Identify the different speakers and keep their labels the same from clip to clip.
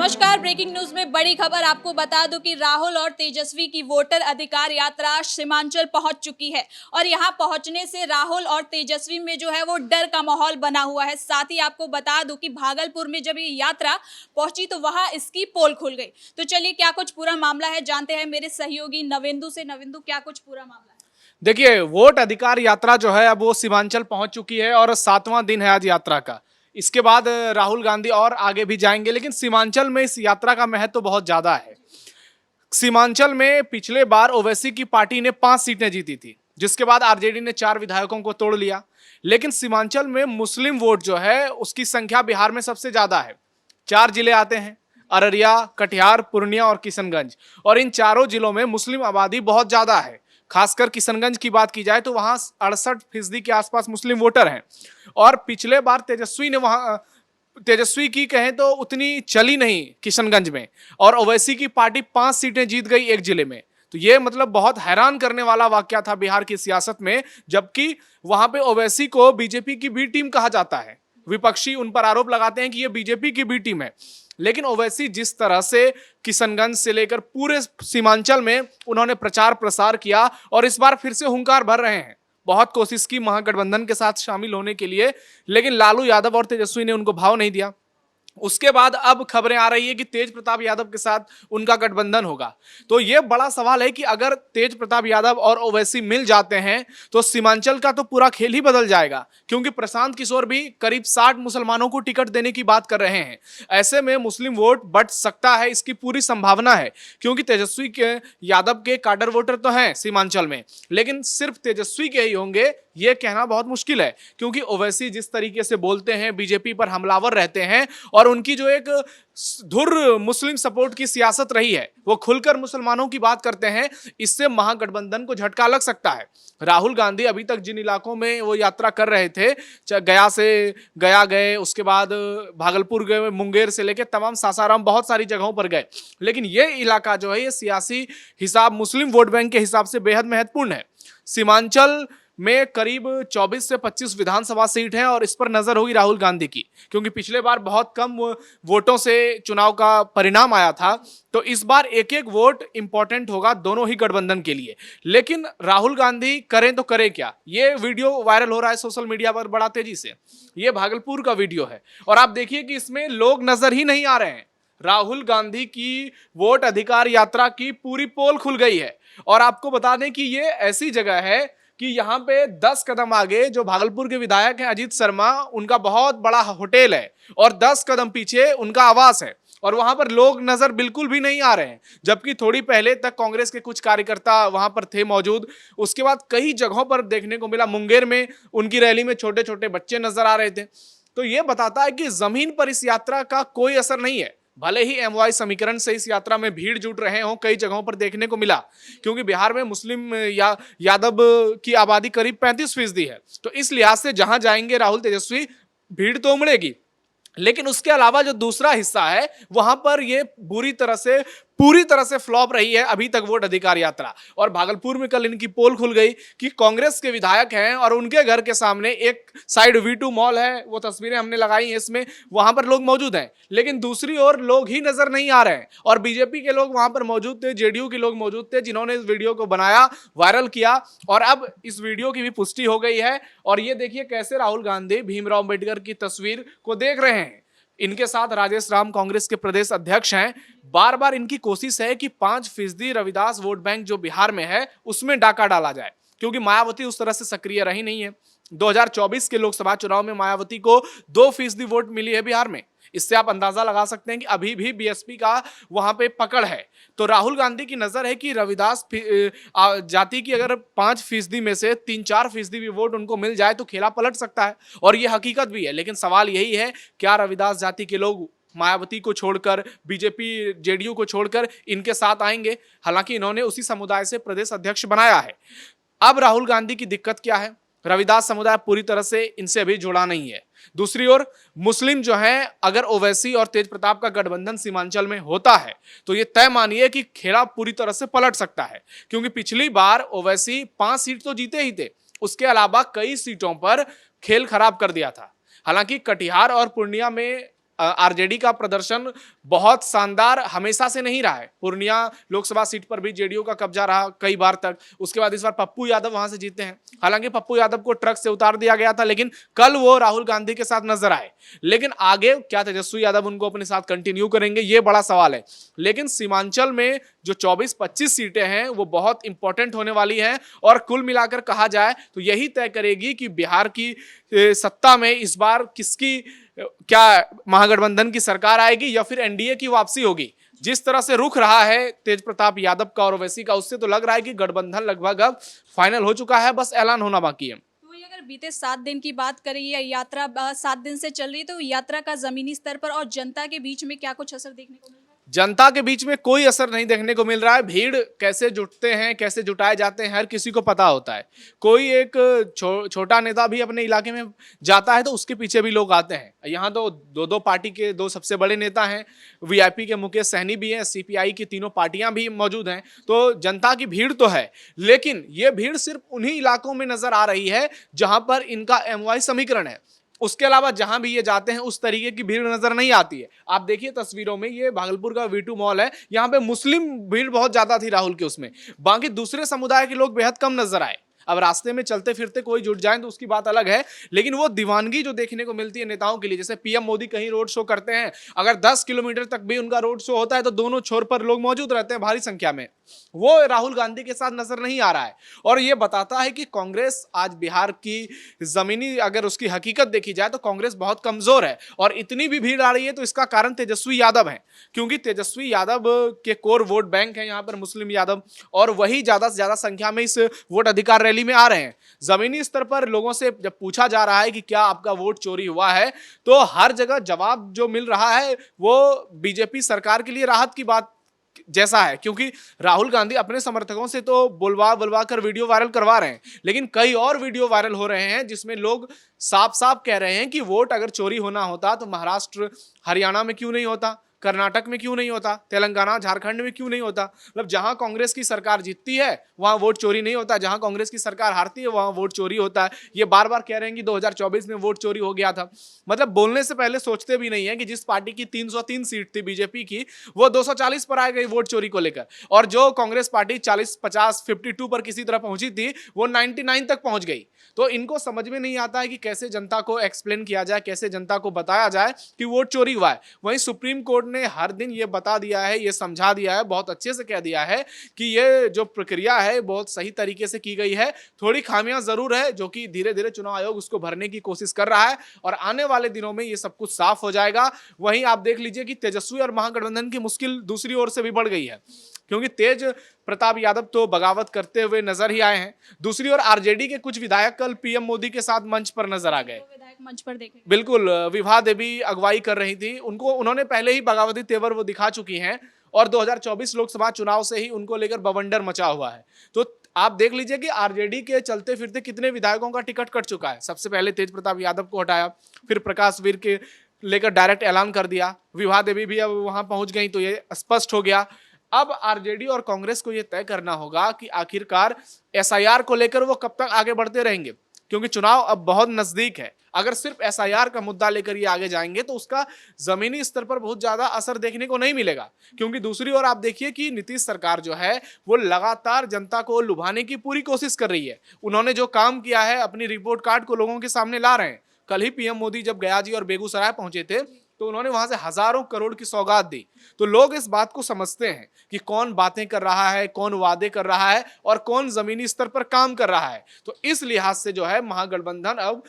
Speaker 1: नमस्कार। Breaking news में बड़ी खबर आपको बता दूं कि राहुल और तेजस्वी की वोटर अधिकार यात्रा सीमांचल पहुंच चुकी है और यहां पहुंचने से राहुल और तेजस्वी में जो है वो डर का माहौल बना हुआ है। साथ ही आपको बता दूं कि भागलपुर में जब ये यात्रा पहुंची तो वहां इसकी पोल खुल गई। तो चलिए क्या कुछ पूरा मामला है जानते हैं मेरे सहयोगी नवेंदु से। नवेंदु, क्या कुछ पूरा मामला है?
Speaker 2: देखिए, वोट अधिकार यात्रा जो है अब वो सीमांचल पहुंच चुकी है और 7वां दिन है आज यात्रा का। इसके बाद राहुल गांधी और आगे भी जाएंगे, लेकिन सीमांचल में इस यात्रा का महत्व तो बहुत ज्यादा है। सीमांचल में पिछले बार ओवैसी की पार्टी ने 5 सीटें जीती थी, जिसके बाद आरजेडी ने 4 विधायकों को तोड़ लिया। लेकिन सीमांचल में मुस्लिम वोट जो है उसकी संख्या बिहार में सबसे ज्यादा है। 4 जिले आते हैं, अररिया, कटिहार, पूर्णिया और किशनगंज, और इन चारों जिलों में मुस्लिम आबादी बहुत ज्यादा है। खासकर किशनगंज की बात की जाए तो वहां 68% के आसपास मुस्लिम वोटर हैं। और पिछले बार तेजस्वी की कहें तो उतनी चली नहीं किशनगंज में, और ओवैसी की पार्टी 5 सीटें जीत गई एक जिले में। तो ये मतलब बहुत हैरान करने वाला वाकया था बिहार की सियासत में, जबकि वहां पे ओवैसी को बीजेपी की बी टीम कहा जाता है। विपक्षी उन पर आरोप लगाते हैं कि ये बीजेपी की बी टीम है। लेकिन ओवैसी जिस तरह से किशनगंज से लेकर पूरे सीमांचल में उन्होंने प्रचार प्रसार किया और इस बार फिर से हुंकार भर रहे हैं। बहुत कोशिश की महागठबंधन के साथ शामिल होने के लिए, लेकिन लालू यादव और तेजस्वी ने उनको भाव नहीं दिया। उसके बाद अब खबरें आ रही है कि तेज प्रताप यादव के साथ उनका गठबंधन होगा। तो यह बड़ा सवाल है कि अगर तेज प्रताप यादव और ओवैसी मिल जाते हैं तो सीमांचल का तो पूरा खेल ही बदल जाएगा, क्योंकि प्रशांत किशोर भी करीब 60 मुसलमानों को टिकट देने की बात कर रहे हैं। ऐसे में मुस्लिम वोट बढ़ सकता है, इसकी पूरी संभावना है, क्योंकि तेजस्वी के यादव के काडर वोटर तो हैं सीमांचल में, लेकिन सिर्फ तेजस्वी के ही होंगे यह कहना बहुत मुश्किल है। क्योंकि ओवैसी जिस तरीके से बोलते हैं, बीजेपी पर हमलावर रहते हैं, और उनकी जो एक धुर मुस्लिम सपोर्ट की सियासत रही है, वो खुलकर मुसलमानों की बात करते हैं, इससे महागठबंधन को झटका लग सकता है। राहुल गांधी अभी तक जिन इलाकों में वो यात्रा कर रहे थे, गया गए, उसके बाद भागलपुर गए, मुंगेर से लेकर तमाम सासाराम, बहुत सारी जगहों पर गए, लेकिन ये इलाका जो है ये सियासी हिसाब, मुस्लिम वोट बैंक के हिसाब से बेहद महत्वपूर्ण है। सीमांचल में करीब 24 से 25 विधानसभा सीट हैं और इस पर नजर होगी राहुल गांधी की, क्योंकि पिछले बार बहुत कम वोटों से चुनाव का परिणाम आया था। तो इस बार एक एक वोट इंपॉर्टेंट होगा दोनों ही गठबंधन के लिए। लेकिन राहुल गांधी करें तो करें क्या? ये वीडियो वायरल हो रहा है सोशल मीडिया पर बड़ा तेजी से। ये भागलपुर का वीडियो है और आप देखिए कि इसमें लोग नजर ही नहीं आ रहे हैं। राहुल गांधी की वोट अधिकार यात्रा की पूरी पोल खुल गई है। और आपको बता दें कि ये ऐसी जगह है कि यहाँ पे 10 कदम आगे जो भागलपुर के विधायक हैं अजीत शर्मा, उनका बहुत बड़ा होटल है और 10 कदम पीछे उनका आवास है, और वहां पर लोग नजर बिल्कुल भी नहीं आ रहे हैं। जबकि थोड़ी पहले तक कांग्रेस के कुछ कार्यकर्ता वहां पर थे मौजूद। उसके बाद कई जगहों पर देखने को मिला, मुंगेर में उनकी रैली में छोटे छोटे बच्चे नजर आ रहे थे। तो ये बताता है कि जमीन पर इस यात्रा का कोई असर नहीं है। भले ही एमवाई समीकरण से इस यात्रा में भीड़ जुट रहे हो, कई जगहों पर देखने को मिला, क्योंकि बिहार में मुस्लिम यादव की आबादी करीब 35% है। तो इस लिहाज से जहां जाएंगे राहुल तेजस्वी, भीड़ तो उमड़ेगी। लेकिन उसके अलावा जो दूसरा हिस्सा है वहां पर यह पूरी तरह से फ्लॉप रही है अभी तक वोट अधिकार यात्रा। और भागलपुर में कल इनकी पोल खुल गई कि कांग्रेस के विधायक हैं और उनके घर के सामने एक साइड V2 मॉल है, वो तस्वीरें हमने लगाई हैं इसमें, वहां पर लोग मौजूद हैं, लेकिन दूसरी ओर लोग ही नजर नहीं आ रहे हैं। और बीजेपी के लोग वहां पर मौजूद थे, जेडीयू के लोग मौजूद थे, जिन्होंने इस वीडियो को बनाया, वायरल किया, और अब इस वीडियो की भी पुष्टि हो गई है। और ये देखिए कैसे राहुल गांधी भीमराव अंबेडकर की तस्वीर को देख रहे हैं। इनके साथ राजेश राम कांग्रेस के प्रदेश अध्यक्ष हैं। बार बार इनकी कोशिश है कि 5% रविदास वोट बैंक जो बिहार में है उसमें डाका डाला जाए, क्योंकि मायावती उस तरह से सक्रिय रही नहीं है। 2024 के लोकसभा चुनाव में मायावती को 2% वोट मिली है बिहार में। इससे आप अंदाजा लगा सकते हैं कि अभी भी बीएसपी का वहां पे पकड़ है। तो राहुल गांधी की नजर है कि रविदास जाति की अगर 5% में से 3-4% भी वोट उनको मिल जाए तो खेला पलट सकता है, और यह हकीकत भी है। लेकिन सवाल यही है, क्या रविदास जाति के लोग मायावती को छोड़कर, बीजेपी जेडीयू को छोड़कर इनके साथ आएंगे? हालांकि इन्होंने उसी समुदाय से प्रदेश अध्यक्ष बनाया है। अब राहुल गांधी की दिक्कत क्या है? रविदास समुदाय पूरी तरह से इनसे अभी जुड़ा नहीं है। दूसरी ओर मुस्लिम जो हैं, अगर ओवैसी और तेज प्रताप का गठबंधन सीमांचल में होता है तो ये तय मानिए कि खेला पूरी तरह से पलट सकता है, क्योंकि पिछली बार ओवैसी 5 सीट तो जीते ही थे, उसके अलावा कई सीटों पर खेल खराब कर दिया था। हालांकि कटिहार और पूर्णिया में आरजेडी का प्रदर्शन बहुत शानदार हमेशा से नहीं रहा है। पूर्णिया लोकसभा सीट पर भी जेडीयू का कब्जा रहा कई बार तक। उसके बाद इस बार पप्पू यादव वहां से जीते हैं। हालांकि पप्पू यादव को ट्रक से उतार दिया गया था, लेकिन कल वो राहुल गांधी के साथ नजर आए। लेकिन आगे क्या तेजस्वी यादव उनको अपने साथ कंटिन्यू करेंगे, ये बड़ा सवाल है। लेकिन सीमांचल में जो 24-25 सीटें हैं वो बहुत इंपॉर्टेंट होने वाली हैं, और कुल मिलाकर कहा जाए तो यही तय करेगी कि बिहार की सत्ता में इस बार किसकी, क्या महागठबंधन की सरकार आएगी या फिर एनडीए की वापसी होगी। जिस तरह से रुख रहा है तेज प्रताप यादव का और ओवैसी का, उससे तो लग रहा है कि गठबंधन लगभग अब फाइनल हो चुका है, बस ऐलान होना बाकी है।
Speaker 1: तो ये अगर बीते 7 दिन की बात करें, या यात्रा 7 दिन से चल रही है, तो यात्रा का जमीनी स्तर पर और जनता के बीच में क्या कुछ असर देखने को मिल रहा है?
Speaker 2: जनता के बीच में कोई असर नहीं देखने को मिल रहा है। भीड़ कैसे जुटते हैं, कैसे जुटाए जाते हैं, हर किसी को पता होता है। कोई एक छोटा नेता भी अपने इलाके में जाता है तो उसके पीछे भी लोग आते हैं। यहाँ तो दो पार्टी के दो सबसे बड़े नेता हैं, वीआईपी के मुकेश सहनी भी हैं, सीपीआई की तीनों पार्टियां भी मौजूद हैं। तो जनता की भीड़ तो है, लेकिन ये भीड़ सिर्फ उन्हीं इलाकों में नजर आ रही है जहां पर इनका एमवाई समीकरण है। उसके अलावा जहां भी ये जाते हैं उस तरीके की भीड़ नजर नहीं आती है। आप देखिए तस्वीरों में, ये भागलपुर का V2 मॉल है, यहाँ पे मुस्लिम भीड़ बहुत ज्यादा थी राहुल के उसमें, बाकी दूसरे समुदाय के लोग बेहद कम नजर आए। अब रास्ते में चलते फिरते कोई जुट जाए तो उसकी बात अलग है, लेकिन वो दीवानगी जो देखने को मिलती है नेताओं के लिए, जैसे पीएम मोदी कहीं रोड शो करते हैं, अगर 10 किलोमीटर तक भी उनका रोड शो होता है तो दोनों छोर पर लोग मौजूद रहते हैं भारी संख्या में। वो राहुल गांधी के साथ नजर नहीं आ रहा है, और ये बताता है कि कांग्रेस आज बिहार की जमीनी अगर उसकी हकीकत देखी जाए तो कांग्रेस बहुत कमजोर है। और इतनी भी भीड़ आ रही है तो इसका कारण तेजस्वी यादव है, क्योंकि तेजस्वी यादव के कोर वोट बैंक है यहाँ पर मुस्लिम यादव, और वही ज्यादा से ज्यादा संख्या में इस वोट अधिकार रैली में आ रहे हैं। जमीनी स्तर पर लोगों से जब पूछा जा रहा है कि क्या आपका वोट चोरी हुआ है, तो हर जगह जवाब जो मिल रहा है वो बीजेपी सरकार के लिए राहत की बात जैसा है, क्योंकि राहुल गांधी अपने समर्थकों से तो बुलवा कर वीडियो वायरल करवा रहे हैं, लेकिन कई और वीडियो वायरल हो रहे हैं जिसमें लोग साफ साफ कह रहे हैं कि वोट अगर चोरी होना होता तो महाराष्ट्र हरियाणा में क्यों नहीं होता, कर्नाटक में क्यों नहीं होता, तेलंगाना झारखंड में क्यों नहीं होता। मतलब जहां कांग्रेस की सरकार जीतती है वहां वोट चोरी नहीं होता, जहां कांग्रेस की सरकार हारती है वहां वोट चोरी होता है। ये बार बार कह रहे हैं कि 2024 में वोट चोरी हो गया था। मतलब बोलने से पहले सोचते भी नहीं है कि जिस पार्टी की 303 सीट थी बीजेपी की, वो 240 पर आ गई वोट चोरी को लेकर, और जो कांग्रेस पार्टी 40, 50, 52 पर किसी तरह पहुंची थी वो 99 तक पहुंच गई। तो इनको समझ में नहीं आता है कि कैसे जनता को एक्सप्लेन किया जाए, कैसे जनता को बताया जाए कि वोट चोरी हुआ है। वहीं सुप्रीम कोर्ट ने हर दिन ये बता दिया है, ये समझा दिया है, बहुत अच्छे से कह दिया है कि ये जो प्रक्रिया है बहुत सही तरीके से की गई है। थोड़ी खामियां जरूर है जो कि धीरे धीरे चुनाव आयोग उसको भरने की कोशिश कर रहा है, और आने वाले दिनों में ये सब कुछ साफ हो जाएगा। वहीं आप देख लीजिए कि तेजस्वी और महागठबंधन की मुश्किल दूसरी ओर से भी बढ़ गई है, क्योंकि तेज प्रताप यादव तो बगावत करते हुए नजर ही आए हैं। दूसरी ओर आरजेडी के कुछ विधायक कल पीएम मोदी के साथ मंच पर नजर आ गए।
Speaker 1: विधायक मंच पर देखे
Speaker 2: बिल्कुल, विभा देवी अगुवाई कर रही थी, उन्होंने पहले ही बगावती तेवर वो दिखा चुकी हैं, और 2024 लोकसभा चुनाव से ही उनको लेकर बवंडर मचा हुआ है। तो आप देख लीजिए कि आरजेडी के चलते फिरते कितने विधायकों का टिकट कट चुका है। सबसे पहले तेज प्रताप यादव को हटाया, फिर प्रकाश वीर के लेकर डायरेक्ट ऐलान कर दिया, विभा देवी भी अब वहां पहुंच गई, तो ये स्पष्ट हो गया। अब आरजेडी और कांग्रेस को यह तय करना होगा कि आखिरकार एसआईआर को लेकर वो कब तक आगे बढ़ते रहेंगे, क्योंकि चुनाव अब बहुत नजदीक है। अगर सिर्फ एसआईआर का मुद्दा लेकर ये आगे जाएंगे तो उसका जमीनी स्तर पर बहुत ज्यादा असर देखने को नहीं मिलेगा, क्योंकि दूसरी ओर आप देखिए कि नीतीश सरकार जो है वो लगातार जनता को लुभाने की पूरी कोशिश कर रही है। उन्होंने जो काम किया है अपनी रिपोर्ट कार्ड को लोगों के सामने ला रहे हैं। कल ही पीएम मोदी जब गयाजी और बेगूसराय पहुंचे थे तो उन्होंने वहां से हजारों करोड़ की सौगात दी। तो लोग इस बात को समझते हैं कि कौन बातें कर रहा है, कौन वादे कर रहा है, और कौन जमीनी स्तर पर काम कर रहा है। तो इस लिहाज से जो है महागठबंधन अब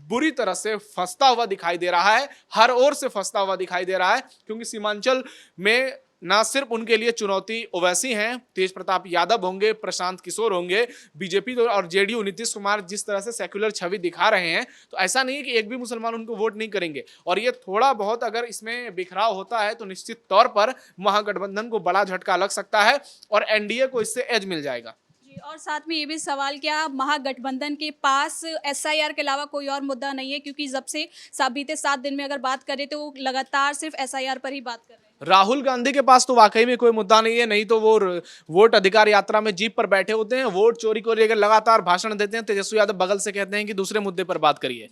Speaker 2: बुरी तरह से फंसता हुआ दिखाई दे रहा है, हर ओर से फंसता हुआ दिखाई दे रहा है, क्योंकि सीमांचल में ना सिर्फ उनके लिए चुनौती ओवैसी हैं, तेज प्रताप यादव होंगे, प्रशांत किशोर होंगे, बीजेपी तो और जेडीयू नीतीश कुमार जिस तरह से सेक्युलर छवि दिखा रहे हैं, तो ऐसा नहीं है कि एक भी मुसलमान उनको वोट नहीं करेंगे। और ये थोड़ा बहुत अगर इसमें बिखराव होता है तो निश्चित तौर पर महागठबंधन को बड़ा झटका लग सकता है और एनडीए को इससे एज मिल जाएगा।
Speaker 1: और साथ में ये भी सवाल, क्या महागठबंधन के पास एसआईआर के अलावा कोई और मुद्दा नहीं है? क्योंकि जब से बीते 7 दिन में अगर बात करें तो वो लगातार सिर्फ एसआईआर पर ही बात कर रहे हैं।
Speaker 2: राहुल गांधी के पास तो वाकई में कोई मुद्दा नहीं है, नहीं तो वो वोट अधिकार यात्रा में जीप पर बैठे होते हैं, वोट चोरी को लेकर लगातार भाषण देते हैं। तेजस्वी यादव बगल से कहते हैं कि दूसरे मुद्दे पर बात करिए।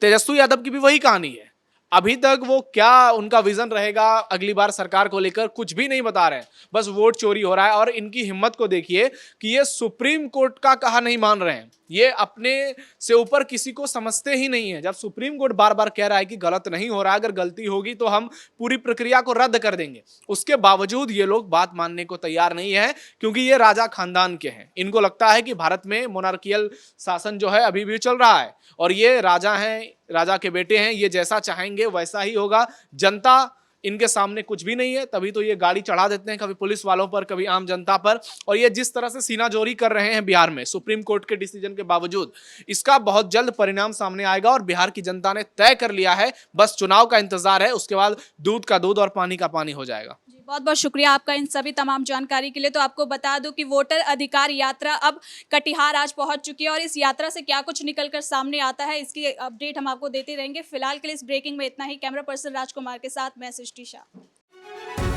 Speaker 2: तेजस्वी यादव की भी वही कहानी है। अभी तक वो क्या उनका विजन रहेगा अगली बार सरकार को लेकर कुछ भी नहीं बता रहे हैं, बस वोट चोरी हो रहा है। और इनकी हिम्मत को देखिए कि ये सुप्रीम कोर्ट का कहा नहीं मान रहे हैं, ये अपने से ऊपर किसी को समझते ही नहीं है। जब सुप्रीम कोर्ट बार बार कह रहा है कि गलत नहीं हो रहा, अगर गलती होगी तो हम पूरी प्रक्रिया को रद्द कर देंगे, उसके बावजूद ये लोग बात मानने को तैयार नहीं है, क्योंकि ये राजा खानदान के हैं। इनको लगता है कि भारत में मोनार्कियल शासन जो है अभी भी चल रहा है और ये राजा हैं, राजा के बेटे हैं, ये जैसा चाहेंगे वैसा ही होगा। जनता इनके सामने कुछ भी नहीं है, तभी तो ये गाड़ी चढ़ा देते हैं कभी पुलिस वालों पर, कभी आम जनता पर। और ये जिस तरह से सीनाजोरी कर रहे हैं बिहार में सुप्रीम कोर्ट के डिसीजन के बावजूद, इसका बहुत जल्द परिणाम सामने आएगा। और बिहार की जनता ने तय कर लिया है, बस चुनाव का इंतजार है, उसके बाद दूध का दूध और पानी का पानी हो जाएगा।
Speaker 1: बहुत बहुत शुक्रिया आपका इन सभी तमाम जानकारी के लिए। तो आपको बता दूं कि वोटर अधिकार यात्रा अब कटिहार आज पहुंच चुकी है और इस यात्रा से क्या कुछ निकलकर सामने आता है, इसकी अपडेट हम आपको देते रहेंगे। फिलहाल के लिए इस ब्रेकिंग में इतना ही। कैमरा पर्सन राजकुमार के साथ मैं सृष्टि शाह।